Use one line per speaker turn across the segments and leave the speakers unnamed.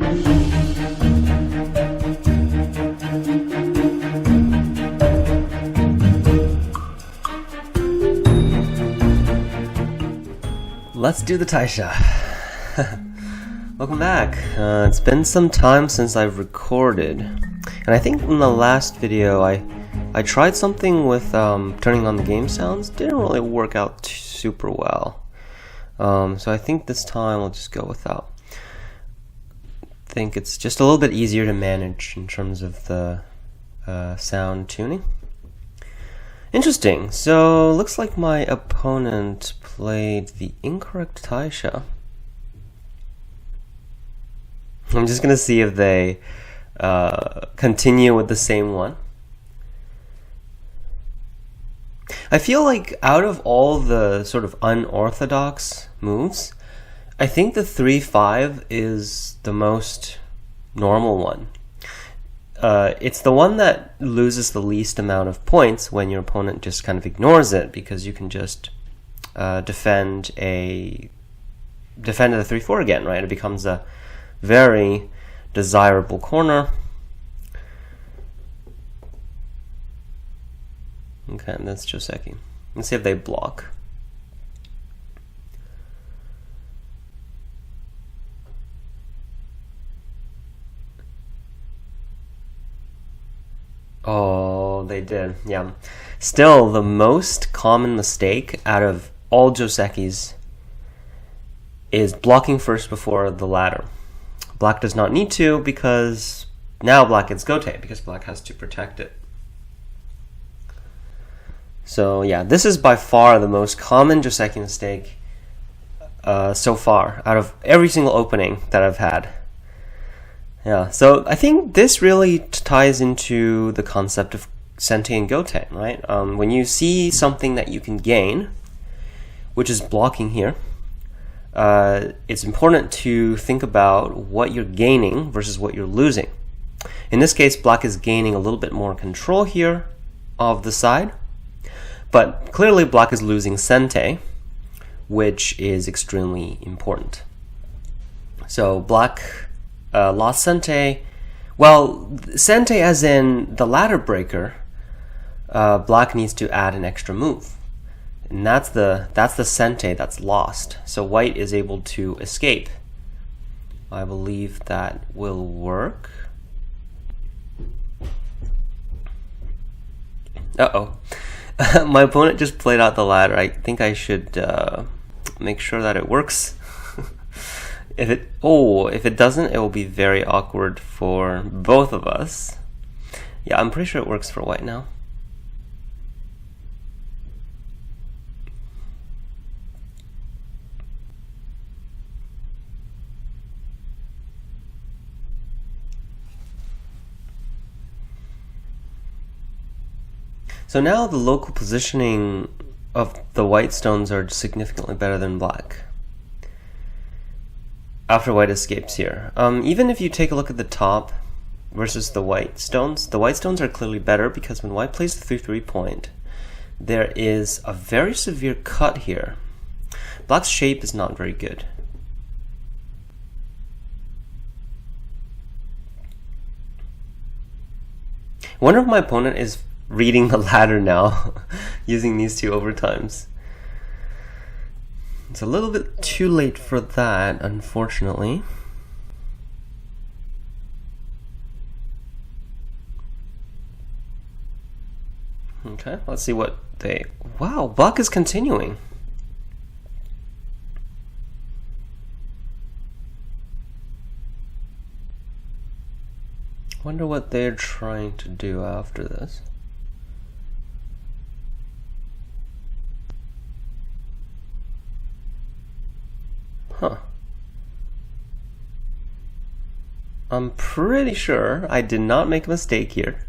Let's do the taisha. Welcome back. It's been some time since I've recorded, and I think in the last video I tried something with turning on the game sounds. Didn't really work out super well, so I think this time I'll just go without. I think it's just a little bit easier to manage in terms of the sound tuning. Interesting. So looks like my opponent played the incorrect taisha. I'm just gonna see if they continue with the same one. I feel like out of all the sort of unorthodox moves, I think the 3-5 is the most normal one. It's the one that loses the least amount of points when your opponent just kind of ignores it, because you can just defend the 3-4 again, right? It becomes a very desirable corner. Okay, and that's Joseki. Let's see if they block. Oh, they did, yeah. Still, the most common mistake out of all Josekis is blocking first before the ladder. Black does not need to, because now black gets gote, because black has to protect it. So yeah, this is by far the most common Joseki mistake so far, out of every single opening that I've had. Yeah, so I think this really ties into the concept of sente and gote, right? When you see something that you can gain, which is blocking here, it's important to think about what you're gaining versus what you're losing. In this case, black is gaining a little bit more control here of the side, but clearly black is losing sente, which is extremely important. So black lost sente. Well, sente as in the ladder breaker, black needs to add an extra move. And that's the sente that's lost. So white is able to escape. I believe that will work. Uh-oh. My opponent just played out the ladder. I think I should make sure that it works. If it doesn't, it will be very awkward for both of us. Yeah, I'm pretty sure it works for white now. So now the local positioning of the white stones are significantly better than black after white escapes here. Even if you take a look at the top versus the white stones are clearly better, because when white plays the 3-3 point, there is a very severe cut here. Black's shape is not very good. I wonder if my opponent is reading the ladder now using these two overtimes. It's a little bit too late for that, unfortunately. Okay, let's see what they... Wow, black is continuing. Wonder what they're trying to do after this. Huh. I'm pretty sure I did not make a mistake here.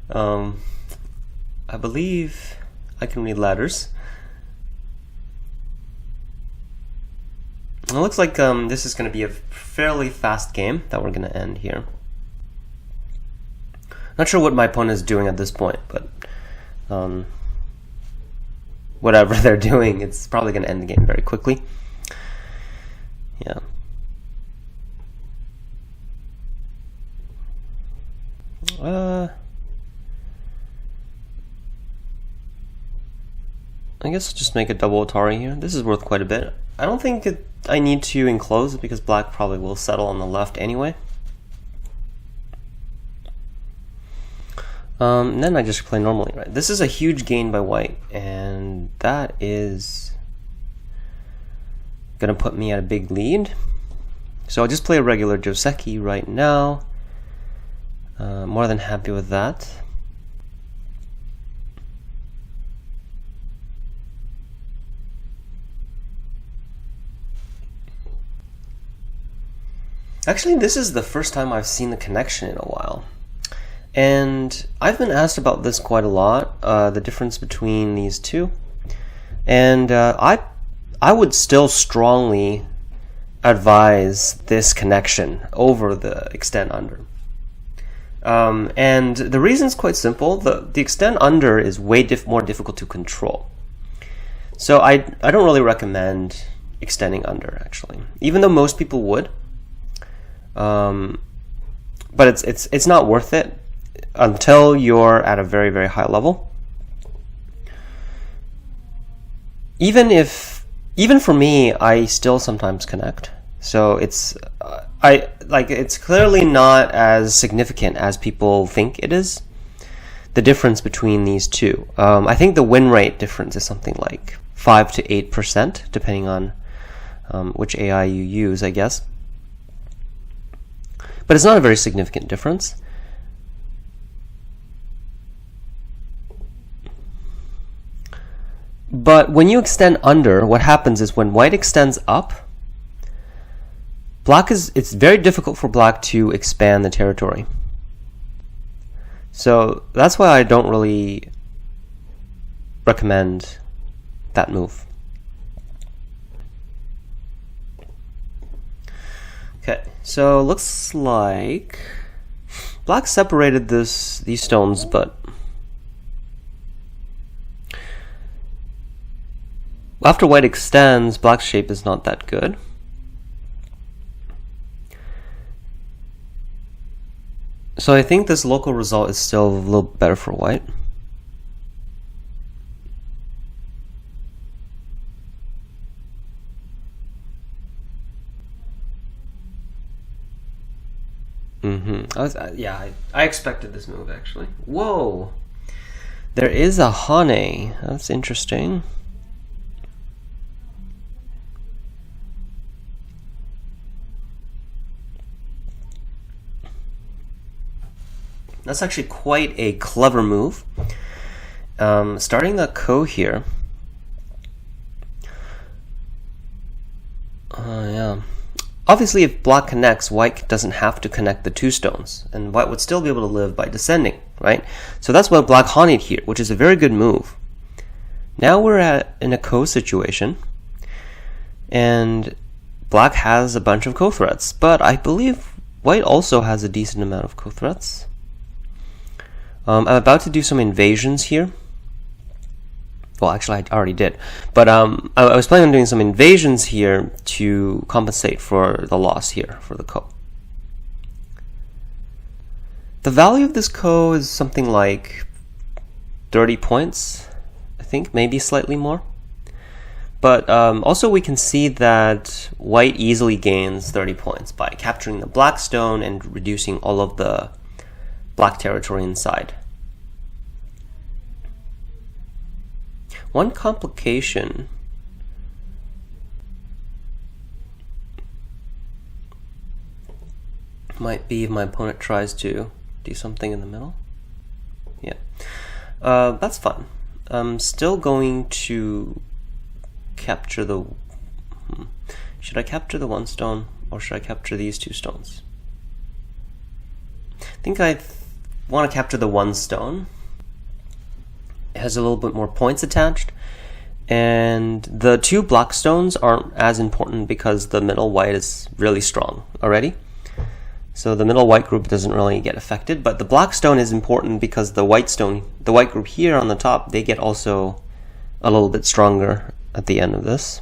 I believe I can read ladders. It looks like this is going to be a fairly fast game that we're going to end here. Not sure what my opponent is doing at this point, but whatever they're doing, it's probably going to end the game very quickly. Yeah. I guess I'll just make a double Atari here. This is worth quite a bit. I don't think I need to enclose it because black probably will settle on the left anyway. And then I just play normally, right? This is a huge gain by white, and that is gonna put me at a big lead. So I'll just play a regular Joseki right now. More than happy with that. Actually, this is the first time I've seen the connection in a while. And I've been asked about this quite a lot, the difference between these two. And I would still strongly advise this connection over the extend under. And the reason is quite simple. The extend under is way more difficult to control. So I don't really recommend extending under, actually, even though most people would. But it's not worth it until you're at a very, very high level. Even for me, I still sometimes connect. So it's clearly not as significant as people think it is. The difference between these two, I think the win rate difference is something like 5 to 8%, depending on which AI you use, I guess. But it's not a very significant difference. But when you extend under, what happens is when white extends up, it's very difficult for black to expand the territory. So that's why I don't really recommend that move. Okay, so looks like black separated these stones, but after white extends, black's shape is not that good. So I think this local result is still a little better for white. I expected this move, actually. Whoa! There is a Hane. That's interesting. That's actually quite a clever move. Starting the ko here. Yeah. Obviously, if black connects, white doesn't have to connect the two stones, and white would still be able to live by descending, right? So that's why black Haned here, which is a very good move. Now we're in a ko situation, and black has a bunch of ko threats, but I believe white also has a decent amount of ko threats. I'm about to do some invasions here. Well, actually, I already did. But I was planning on doing some invasions here to compensate for the loss here for the ko. The value of this ko is something like 30 points, I think, maybe slightly more. But also we can see that white easily gains 30 points by capturing the black stone and reducing all of the black territory inside. One complication might be if my opponent tries to do something in the middle. Yeah, that's fine. I'm still going to capture the... Should I capture the one stone or should I capture these two stones? I think I want to capture the one stone. It has a little bit more points attached, and the two black stones aren't as important because the middle white is really strong already. So the middle white group doesn't really get affected, but the black stone is important because the white group here on the top, they get also a little bit stronger at the end of this.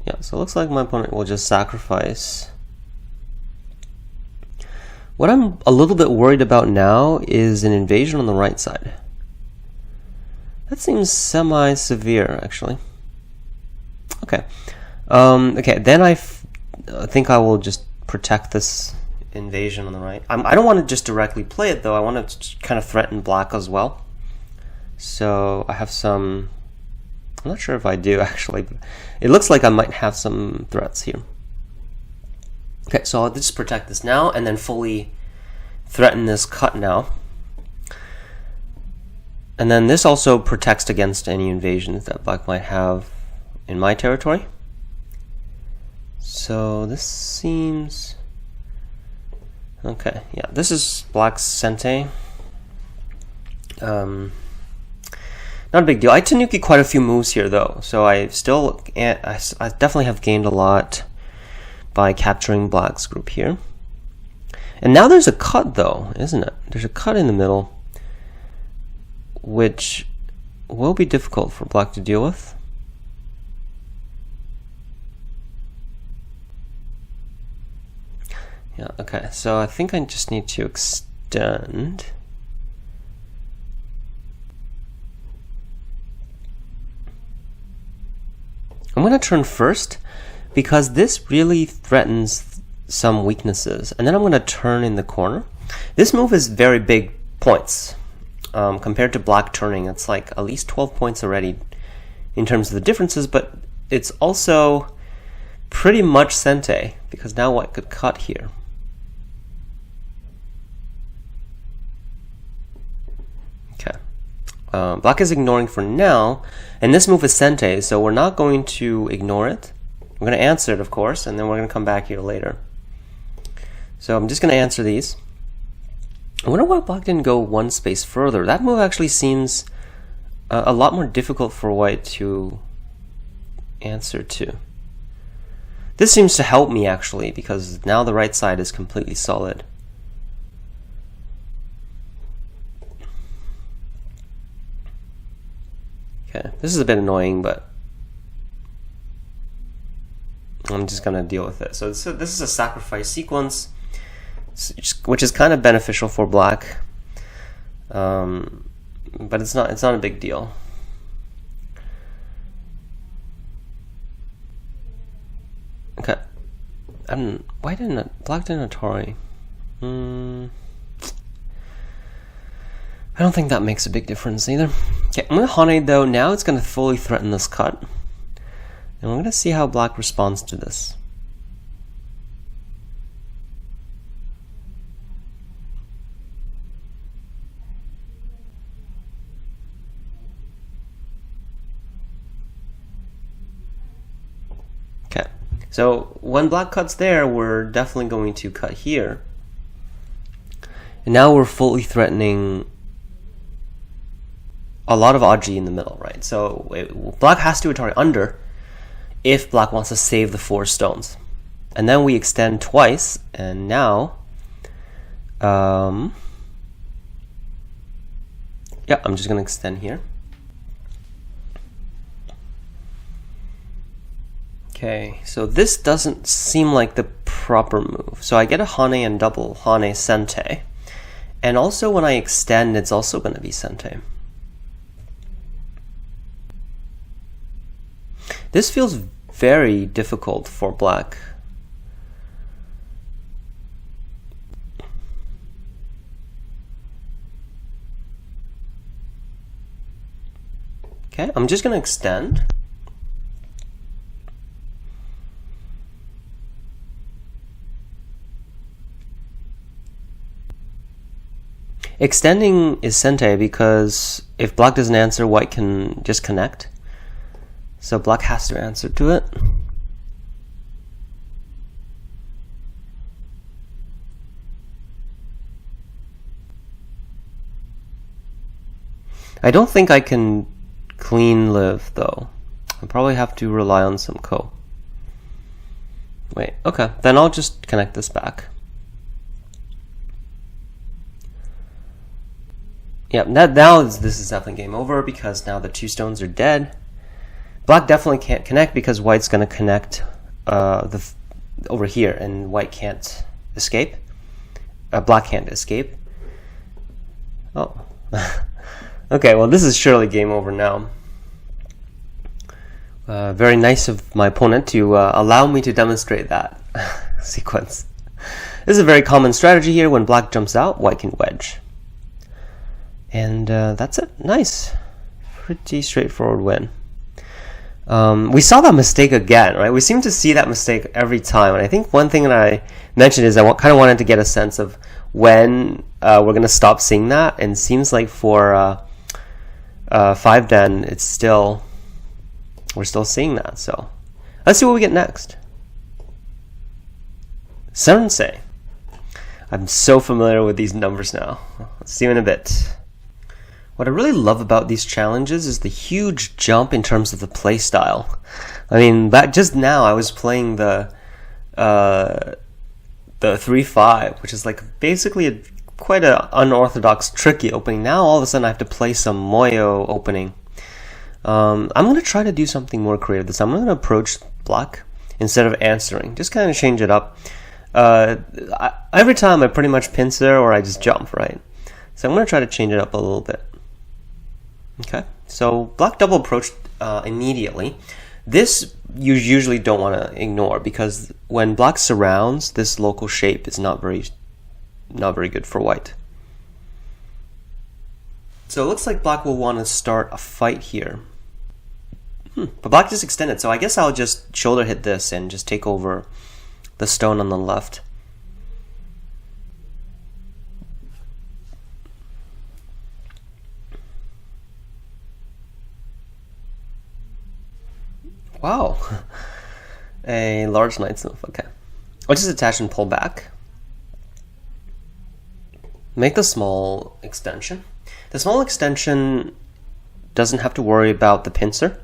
Yeah, so it looks like my opponent will just sacrifice What I'm a little bit worried about now is an invasion on the right side. That seems semi-severe, actually. Okay. Okay, then I think I will just protect this invasion on the right. I don't want to just directly play it, though. I want to kind of threaten black as well. So I have some... I'm not sure if I do, actually. But it looks like I might have some threats here. Okay, so I'll just protect this now, and then fully threaten this cut now. And then this also protects against any invasions that black might have in my territory. So this seems... Okay, yeah, this is black's Sente. Not a big deal. I Tanuki quite a few moves here, though, so I definitely have gained a lot by capturing black's group here. And now there's a cut, though, isn't it? There's a cut in the middle, which will be difficult for black to deal with. Yeah, okay, so I think I just need to extend. I'm going to turn first because this really threatens some weaknesses, and then I'm going to turn in the corner. This move is very big points compared to black turning. It's like at least 12 points already in terms of the differences, but it's also pretty much Sente because now white could cut here. Okay, black is ignoring for now, and this move is Sente, so we're not going to ignore it. We're going to answer it, of course, and then we're going to come back here later. So I'm just going to answer these. I wonder why black didn't go one space further. That move actually seems a lot more difficult for white to answer to. This seems to help me, actually, because now the right side is completely solid. Okay, this is a bit annoying, but I'm just going to deal with it. So this is a sacrifice sequence, which is kind of beneficial for black, but it's not a big deal. Okay, why didn't black didn't Atari? I don't think that makes a big difference either. Okay, I'm going to Hane though. Now it's going to fully threaten this cut, and we're going to see how black responds to this. Okay, so when black cuts there, we're definitely going to cut here. And now we're fully threatening a lot of Aji in the middle, right? So black has to Atari under if black wants to save the 4 stones. And then we extend twice, and now, yeah, I'm just going to extend here. Okay, so this doesn't seem like the proper move. So I get a Hane and double Hane Sente. And also when I extend, it's also going to be Sente. This feels very difficult for black. Okay, I'm just going to extend. Extending is Sente because if black doesn't answer, white can just connect. So black has to answer to it. I don't think I can clean live though. I'll probably have to rely on some ko. Wait, okay, then I'll just connect this back. Yep, now this is definitely game over because now the 2 stones are dead. Black definitely can't connect because white's going to connect over here, and white can't escape. black can't escape. Oh. Okay, well this is surely game over now. Very nice of my opponent to allow me to demonstrate that sequence. This is a very common strategy here. When black jumps out, white can wedge. And that's it. Nice. Pretty straightforward win. We saw that mistake again, right? We seem to see that mistake every time. And I think one thing that I mentioned is I kind of wanted to get a sense of when we're going to stop seeing that. And it seems like for 5-den, we're still seeing that. So let's see what we get next. Sanrensei. I'm so familiar with these numbers now. Let's see you in a bit. What I really love about these challenges is the huge jump in terms of the play style. I mean, just now I was playing the 3-5, which is like basically quite an unorthodox, tricky opening. Now all of a sudden I have to play some Moyo opening. I'm going to try to do something more creative this time. I'm going to approach black instead of answering. Just kind of change it up. Every time I pretty much pincer or I just jump, right? So I'm going to try to change it up a little bit. Okay, so black double approached immediately. This you usually don't want to ignore because when black surrounds, this local shape is not very good for white. So it looks like black will want to start a fight here. But black just extended, so I guess I'll just shoulder hit this and just take over the stone on the left. Wow, a large knight's move. Okay, I'll just attach and pull back. Make the small extension. The small extension doesn't have to worry about the pincer,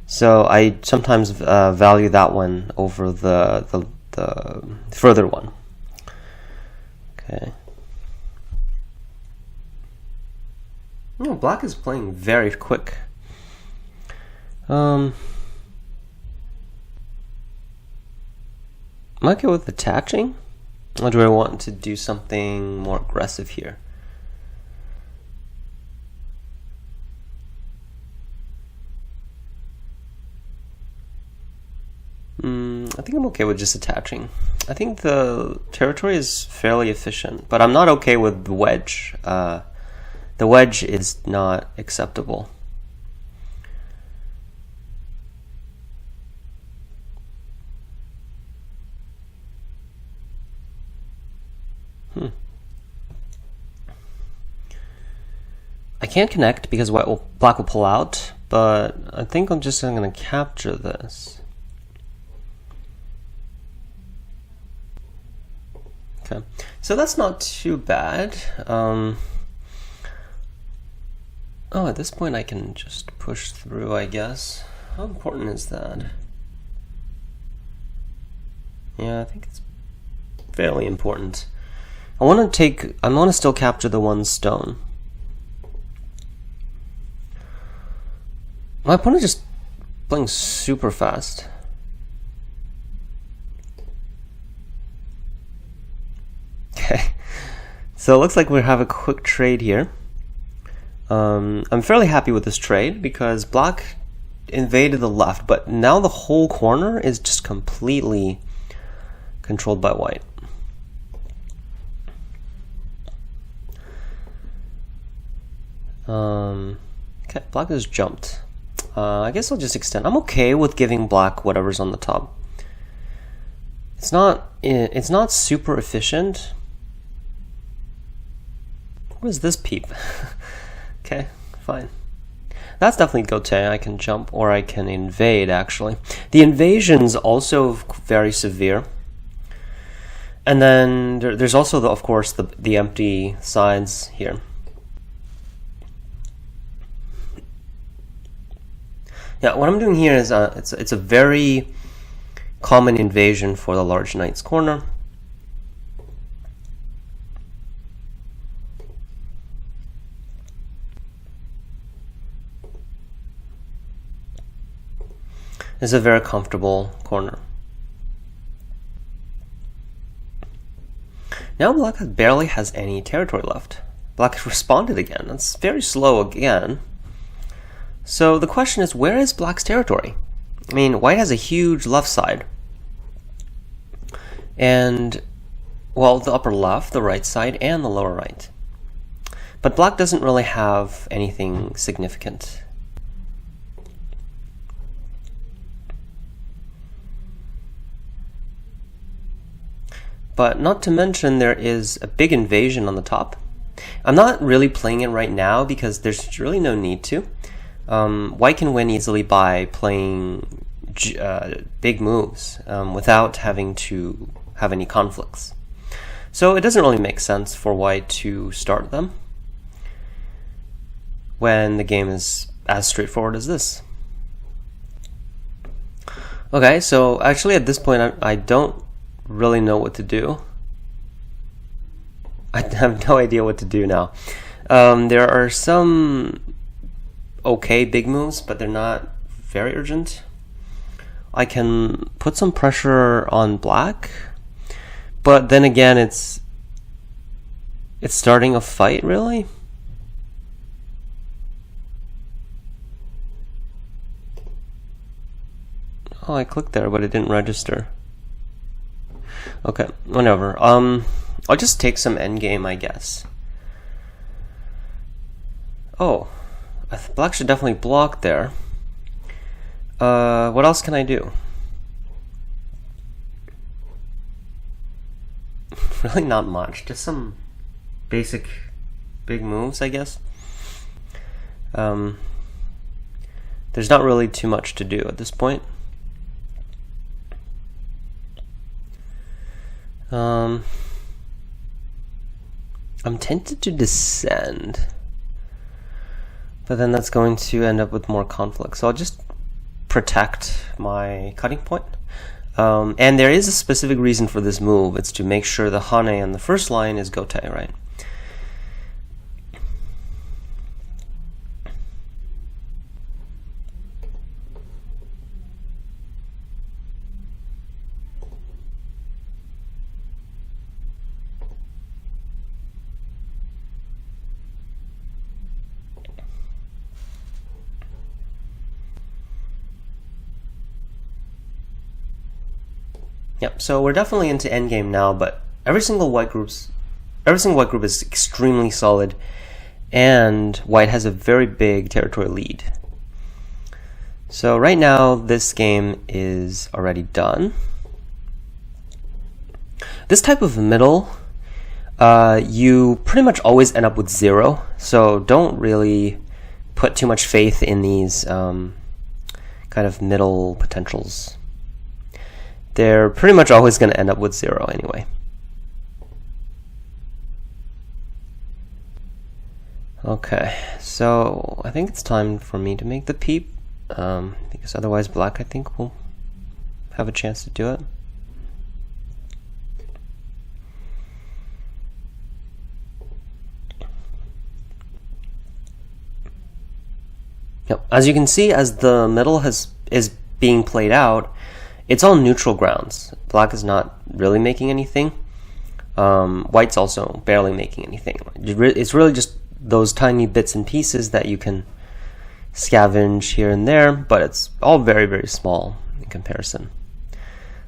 so I sometimes value that one over the further one. Okay. Oh, black is playing very quick. Am I okay with attaching? Or do I want to do something more aggressive here? I think I'm okay with just attaching. I think the territory is fairly efficient, but I'm not okay with the wedge. The wedge is not acceptable. I can't connect because black will pull out, but I think I'm just going to capture this. Okay, so that's not too bad. Oh, at this point I can just push through, I guess. How important is that? Yeah, I think it's fairly important. I want to still capture the one stone. My opponent just playing super fast. Okay, so it looks like we have a quick trade here. I'm fairly happy with this trade because black invaded the left, but now the whole corner is just completely controlled by white. Okay, black has jumped. I guess I'll just extend. I'm okay with giving black whatever's on the top. It's not super efficient. What is this peep? Okay, fine. That's definitely gote. I can jump or I can invade, actually. The invasion's also very severe. And then there's also, of course, the empty sides here. Yeah, what I'm doing here is it's a very common invasion for the large knight's corner. It's a very comfortable corner. Now black barely has any territory left. Black has responded again. That's very slow again. So the question is, where is black's territory? I mean, white has a huge left side. And, well, the upper left, the right side, and the lower right. But black doesn't really have anything significant. But not to mention there is a big invasion on the top. I'm not really playing it right now because there's really no need to. White can win easily by playing big moves without having to have any conflicts. So it doesn't really make sense for white to start them when the game is as straightforward as this. Okay, so actually at this point I don't really know what to do. I have no idea what to do now. There are some okay big moves, but they're not very urgent. I can put some pressure on black, but then again it's starting a fight, really? Oh, I clicked there, but it didn't register. Okay, whatever. I'll just take some endgame, I guess. Oh, black should definitely block there. What else can I do? Really not much, just some basic big moves, I guess. There's not really too much to do at this point. I'm tempted to descend, but then that's going to end up with more conflict. So I'll just protect my cutting point. And there is a specific reason for this move. It's to make sure the Hane on the first line is Gote, right? Yep, so we're definitely into endgame now, but every single white group is extremely solid, and white has a very big territory lead. So right now, this game is already done. This type of middle, you pretty much always end up with 0, so don't really put too much faith in these kind of middle potentials. They're pretty much always going to end up with 0 anyway. Okay, so I think it's time for me to make the peep, because otherwise black, I think, will have a chance to do it. Yep. As you can see, as the middle is being played out, it's all neutral grounds. Black is not really making anything. White's also barely making anything. It's really just those tiny bits and pieces that you can scavenge here and there, but it's all very, very small in comparison.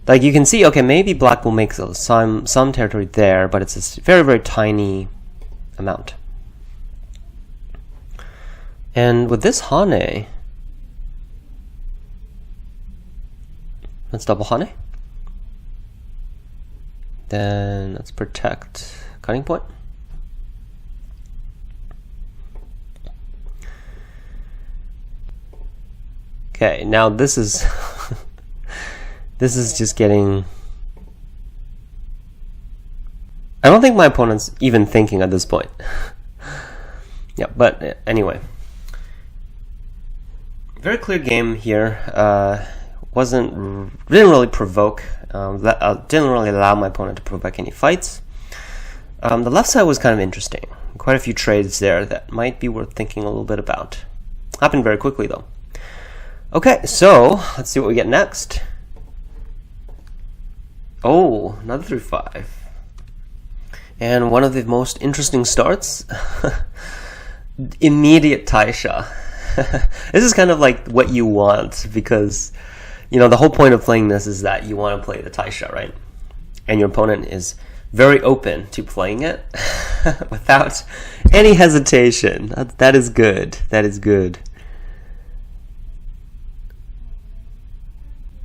Like you can see, okay, maybe black will make some territory there, but it's a very, very tiny amount. And with this Hane, let's double Hane. Then let's protect cutting point. Okay, now this is this is just getting. I don't think my opponent's even thinking at this point. Yeah, but anyway, very clear game here. Didn't really provoke, didn't really allow my opponent to provoke any fights. The left side was kind of interesting. Quite a few trades there that might be worth thinking a little bit about. Happened very quickly though. Okay, so let's see what we get next. Oh, another 3-5. And one of the most interesting starts, immediate Taisha. This is kind of like what you want, because you know the whole point of playing this is that you want to play the Taisha, right? And your opponent is very open to playing it without any hesitation. That is good. That is good.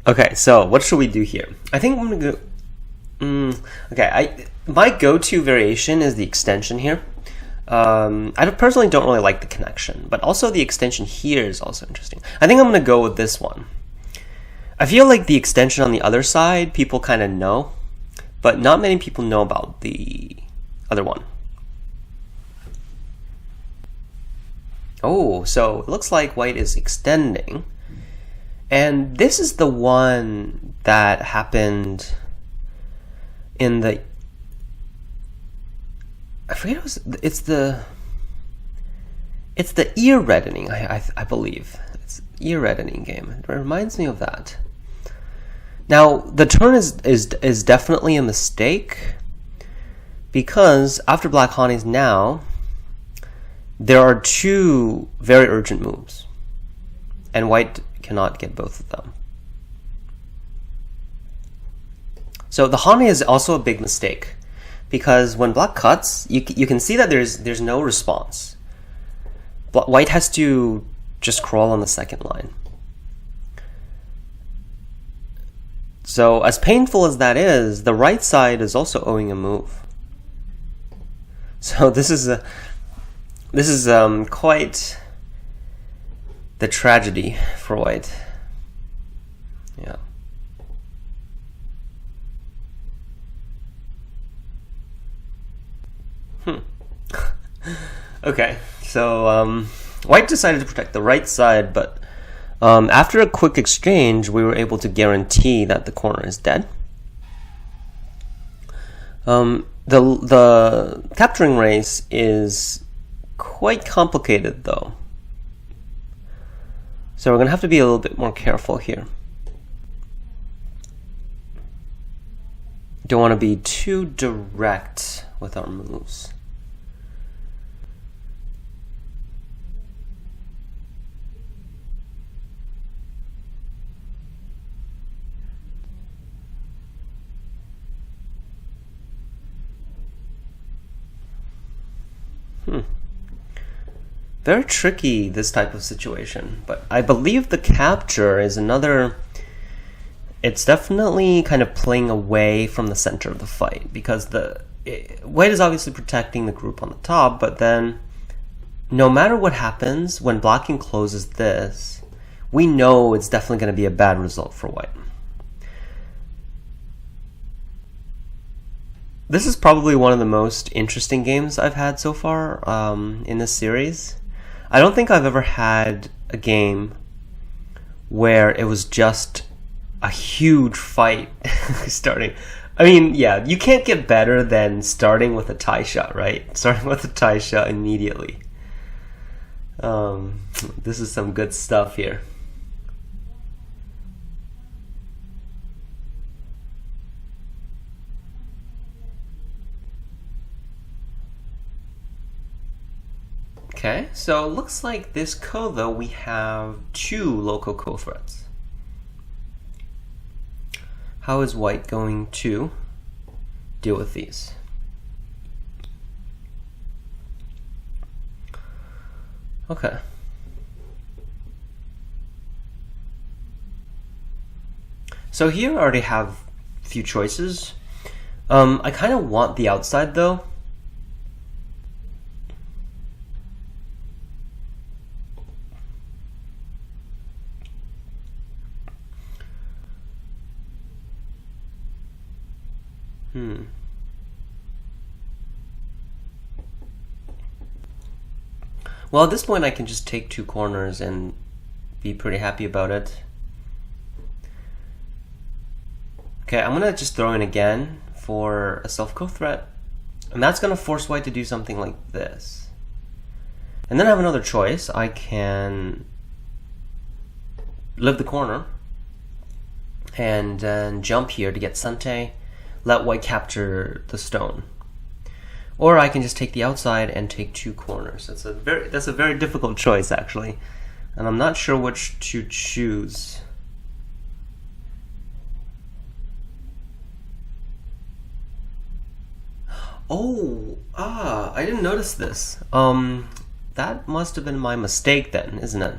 Okay, so what should we do here? I think I'm gonna go. My go-to variation is the extension here. I personally don't really like the connection, but also the extension here is also interesting. I think I'm gonna go with this one. I feel like the extension on the other side, people kind of know, but not many people know about the other one. Oh, so it looks like white is extending. And this is the one that happened in the, I forget it was, it's the ear reddening, I believe. It's ear reddening game. It reminds me of that. Now, the turn is definitely a mistake, because after Black Hani's now, there are two very urgent moves, and white cannot get both of them. So the Hani is also a big mistake, because when black cuts, you can see that there's no response. White has to just crawl on the second line. So as painful as that is, the right side is also owing a move. So this is quite the tragedy for white. Yeah. Okay, so white decided to protect the right side, but after a quick exchange, we were able to guarantee that the corner is dead. The capturing race is quite complicated, though. So we're going to have to be a little bit more careful here. Don't want to be too direct with our moves. Very tricky, this type of situation, but I believe the capture is another. It's definitely kind of playing away from the center of the fight, because white is obviously protecting the group on the top, but then no matter what happens, when blocking closes this, we know it's definitely going to be a bad result for white. This is probably one of the most interesting games I've had so far in this series. I don't think I've ever had a game where it was just a huge fight starting. I mean, yeah, you can't get better than starting with a tie shot, right? Starting with a tie shot immediately. This is some good stuff here. Okay, so it looks like this code, though, we have two local co-threats. How is white going to deal with these? Okay. So here I already have a few choices. I kind of want the outside, though. Well, at this point I can just take two corners and be pretty happy about it. Okay, I'm gonna just throw in again for a self-co-threat, and that's gonna force white to do something like this. And then I have another choice. I can live the corner and then jump here to get Sante, let white capture the stone. Or I can just take the outside and take 2 corners. That's a very difficult choice, actually. And I'm not sure which to choose. Oh, I didn't notice this. That must have been my mistake then, isn't it?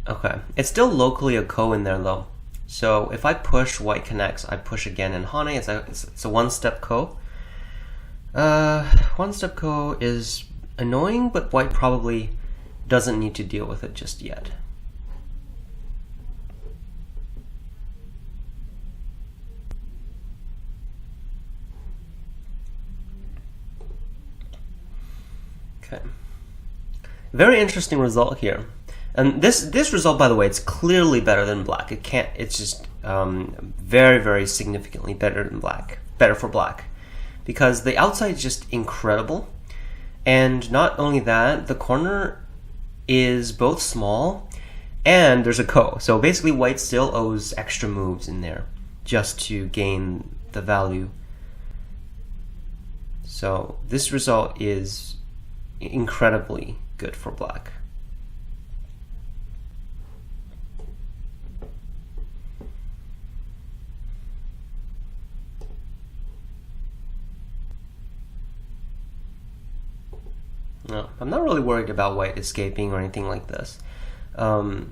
Okay, it's still locally a ko in there though. So if I push, white connects, I push again in Hane, it's a one-step ko. One-step ko is annoying, but white probably doesn't need to deal with it just yet. Okay. Very interesting result here. And this result, by the way, it's clearly better than black. It's just very, very significantly better than black. Better for black. Because the outside is just incredible. And not only that, the corner is both small and there's a ko. So basically white still owes extra moves in there just to gain the value. So this result is incredibly good for black. No, I'm not really worried about white escaping or anything like this.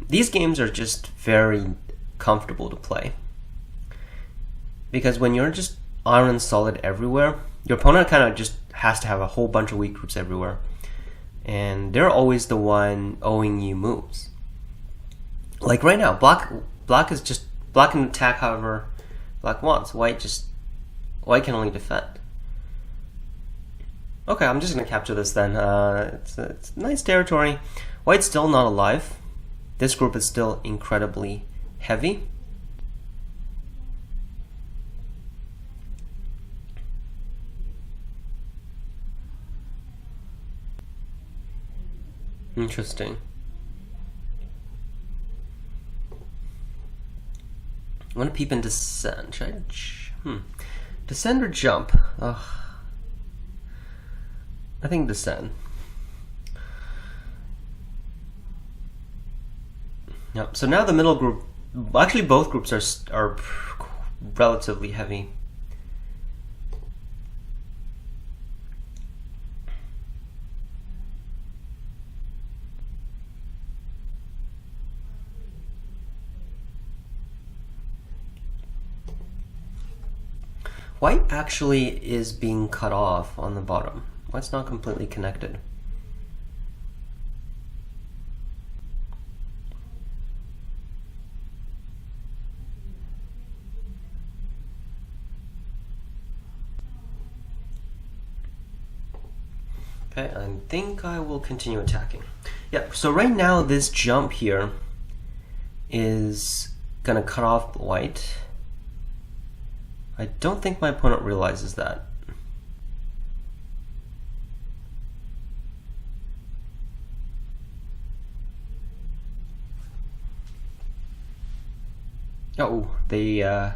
These games are just very comfortable to play. Because when you're just iron solid everywhere, your opponent kind of just has to have a whole bunch of weak groups everywhere. And they're always the one owing you moves. Like right now, black can attack however black wants. White can only defend. Okay, I'm just gonna capture this then. It's nice territory. White's still not alive. This group is still incredibly heavy. Interesting. I want to peep and descend. Should I? Descend or jump? Ugh. I think descend. Yep. So now the middle group. Actually, both groups are relatively heavy. White actually is being cut off on the bottom. White's not completely connected. Okay, I think I will continue attacking. Yeah, so right now this jump here is gonna cut off white. I don't think my opponent realizes that. Oh, they, oh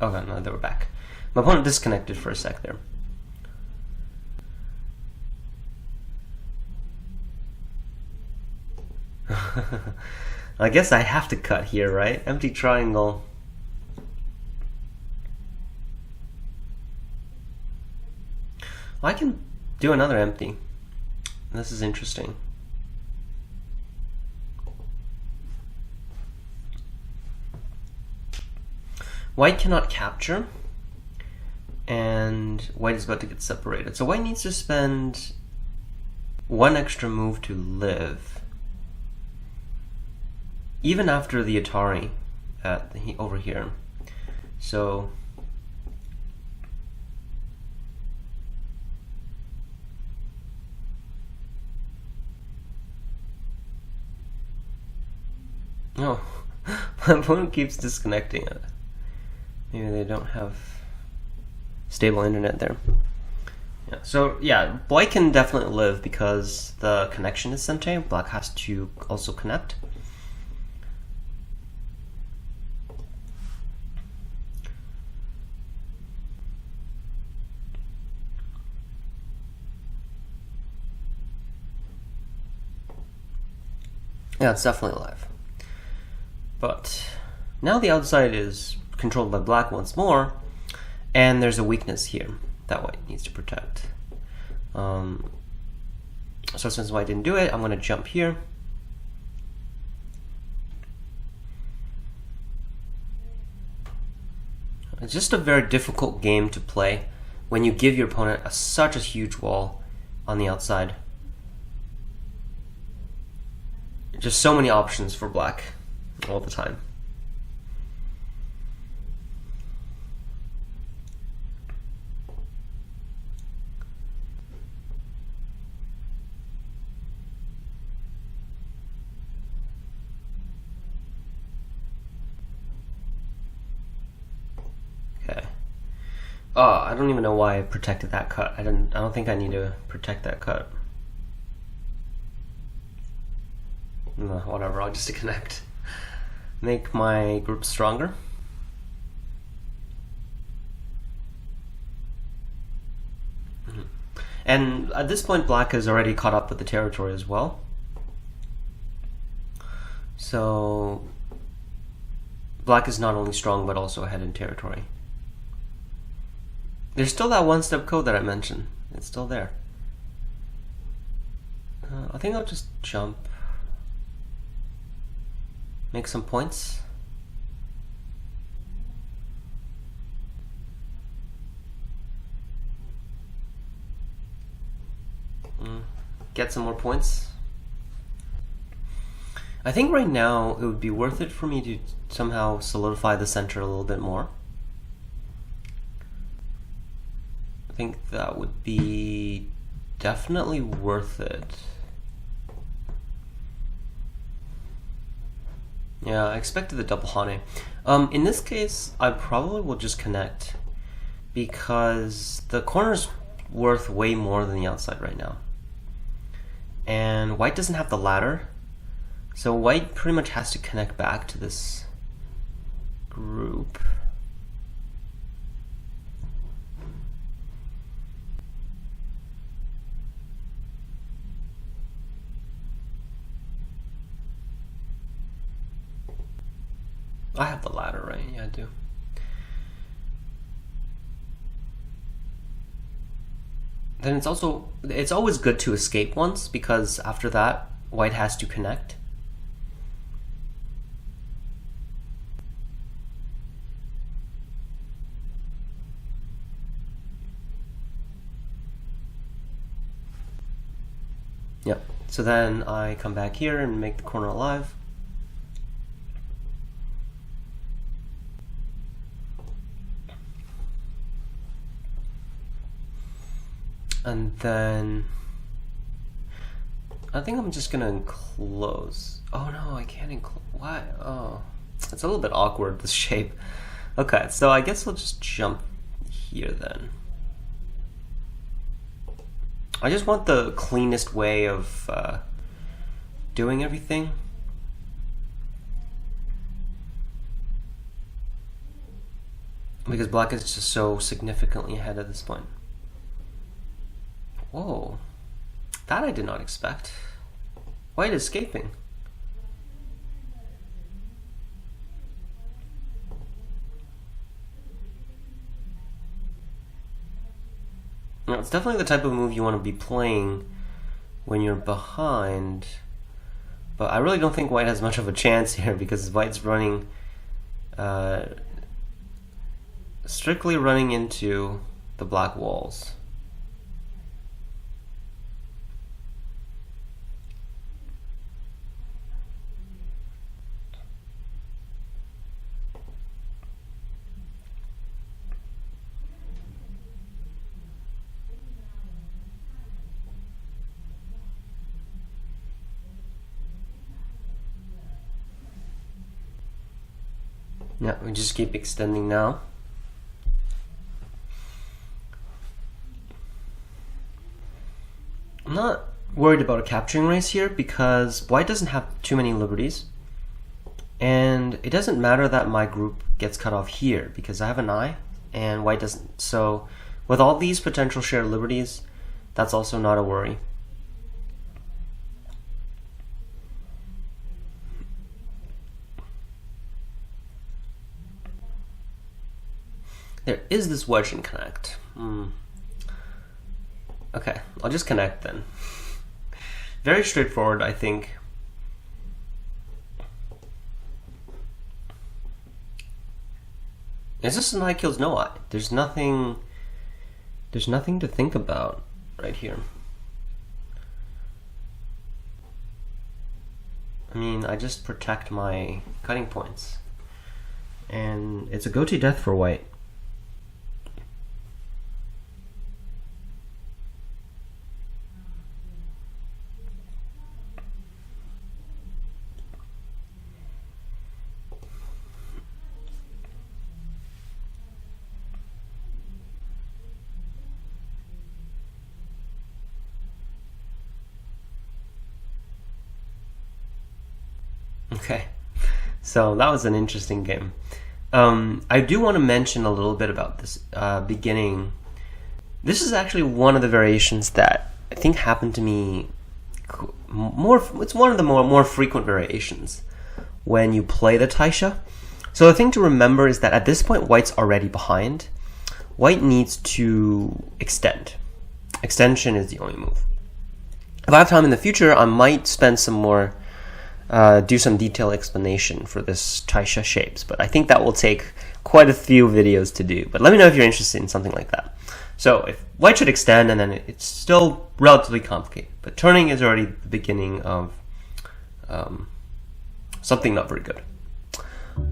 no, they were back. My opponent disconnected for a sec there. I guess I have to cut here, right? Empty triangle. I can do another empty. This is interesting. White cannot capture, and white is about to get separated. So white needs to spend one extra move to live, even after the Atari over here. So no, my opponent keeps disconnecting it. Maybe they don't have stable internet there. Yeah, so yeah, white can definitely live because the connection is Sente. Black has to also connect. Yeah, it's definitely alive. But now the outside is controlled by black once more, and there's a weakness here that white needs to protect. So since white didn't do it, I'm going to jump here. It's just a very difficult game to play when you give your opponent such a huge wall on the outside. Just so many options for black all the time. Okay. Oh, I don't even know why I protected that cut. I don't think I need to protect that cut. No, whatever, I'll just connect. Make my group stronger. And at this point, black has already caught up with the territory as well. So black is not only strong, but also ahead in territory. There's still that one-step code that I mentioned. It's still there. I think I'll just jump. Make some points. Get some more points. I think right now it would be worth it for me to somehow solidify the center a little bit more. I think that would be definitely worth it. Yeah, I expected the double Hane. In this case, I probably will just connect because the corner's worth way more than the outside right now. And white doesn't have the ladder, so white pretty much has to connect back to this group. I have the ladder, right? Yeah, I do. Then it's always good to escape once, because after that, white has to connect. Yep. So then I come back here and make the corner alive. And then I think I'm just gonna enclose. Oh no, I can't enclose. Why? Oh, it's a little bit awkward, this shape. Okay, so I guess I'll just jump here then. I just want the cleanest way of doing everything. Because black is just so significantly ahead at this point. Whoa, that I did not expect. White escaping. Now, it's definitely the type of move you want to be playing when you're behind, but I really don't think white has much of a chance here because white's running, strictly running into the black walls. Yeah, we just keep extending now. I'm not worried about a capturing race here because white doesn't have too many liberties. And it doesn't matter that my group gets cut off here because I have an eye and white doesn't. So with all these potential shared liberties, that's also not a worry. There is this wedge and connect. Okay, I'll just connect then. Very straightforward, I think. Is this an I kills no I? There's nothing to think about right here. I mean, I just protect my cutting points. And it's a go to death for white. Okay, so that was an interesting game. I do want to mention a little bit about this beginning. This is actually one of the variations that I think happened to me more. It's one of the more frequent variations when you play the taisha. So the thing to remember is that at this point, white's already behind. White needs to extend. Extension is the only move. If I have time in the future, I might spend some more do some detailed explanation for this taisha shapes, but I think that will take quite a few videos to do. But let me know if you're interested in something like that. So if white should extend, and then it's still relatively complicated, but turning is already the beginning of something not very good.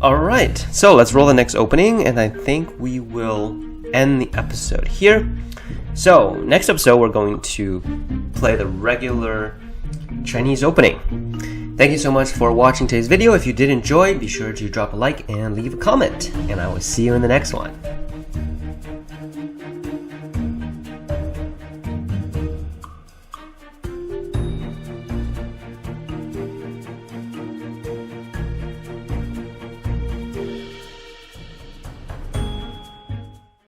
All right, so let's roll the next opening, and I think we will end the episode here. So next episode, we're going to play the regular Chinese opening. Thank you so much for watching today's video. If you did enjoy, be sure to drop a like and leave a comment, and I will see you in the next one.